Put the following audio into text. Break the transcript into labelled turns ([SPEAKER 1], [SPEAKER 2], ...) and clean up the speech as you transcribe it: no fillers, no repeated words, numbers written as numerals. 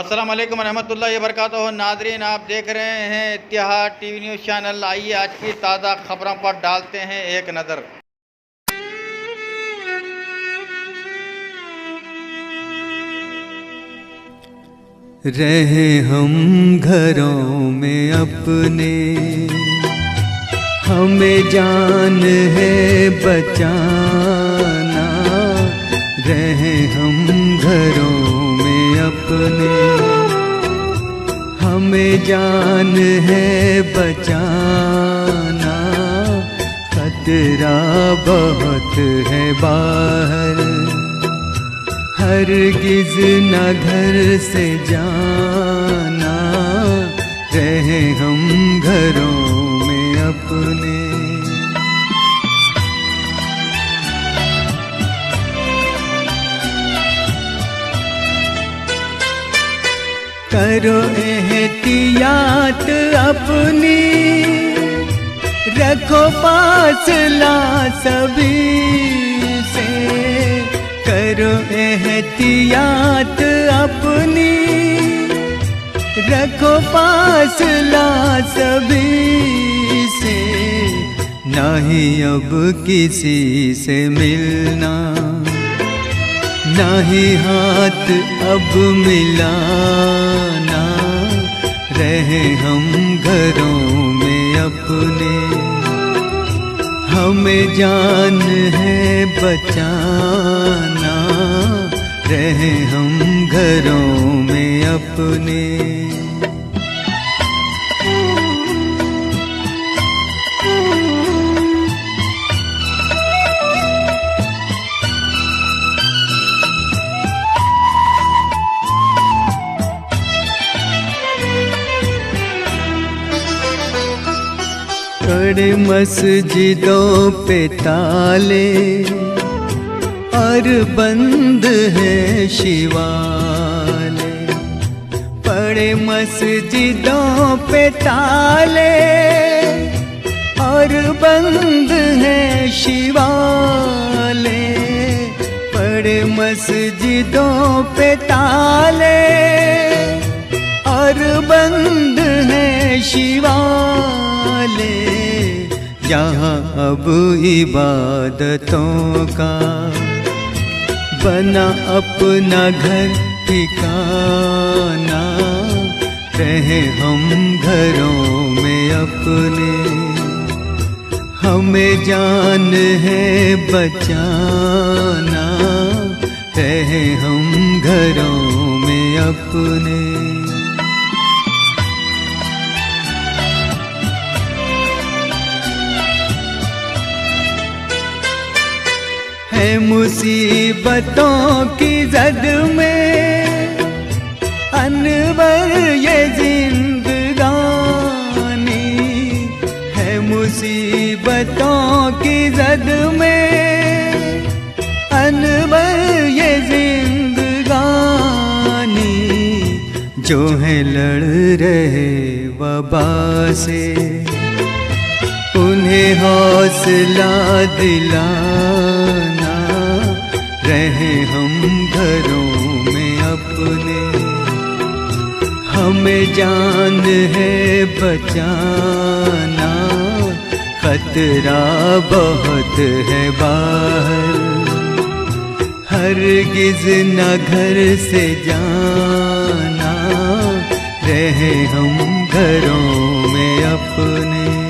[SPEAKER 1] अस्सलाम वालेकुम रहमतुल्लाहि व बरकातुहू। नाज़रीन, आप देख रहे हैं इत्तिहाद टीवी न्यूज़ चैनल। आइए आज की ताज़ा खबरों पर डालते हैं एक नज़र।
[SPEAKER 2] रहे हम घरों में अपने, हमें जान है बचाना। रहे हम घरों में अपने, हमें जान है बचाना। खतरा बहुत है बाहर, हरगिज़ न घर से जाना। रहे हम घरों में अपने। करो एहतियात अपनी, रखो फासला सभी से। करो एहतियात अपनी, रखो फासला सभी से। ना ही अब किसी से मिलना, ना ही हाथ अब मिलाना। रहे हम घरों में अपने, हमें जान है बचाना। रहे हम घरों में अपने। बड़े मस्जिदों पे ताले और बंद है शिवाले। बड़े मस्जिदों पे ताले और बंद है शिवाले। बड़े मस्जिदों पे ताले और बंद है शिवाले। जहाँ अब इबादतों का बना अपना घर ठिकाना। रहे हम घरों में अपने, हमें जान है बचाना। रहे हम घरों में अपने। है मुसीबतों की जद में अनवर ये जिंदगानी। है मुसीबतों की जद में अनवर ये जिंदगानी। जो है लड़ रहे वबा से, उन्हें हौसला दिलाना। रहे हम घरों में अपने, हमें जान है बचाना। खतरा बहुत है बाहर, हरगिज़ न घर से जाना। रहे हम घरों में अपने।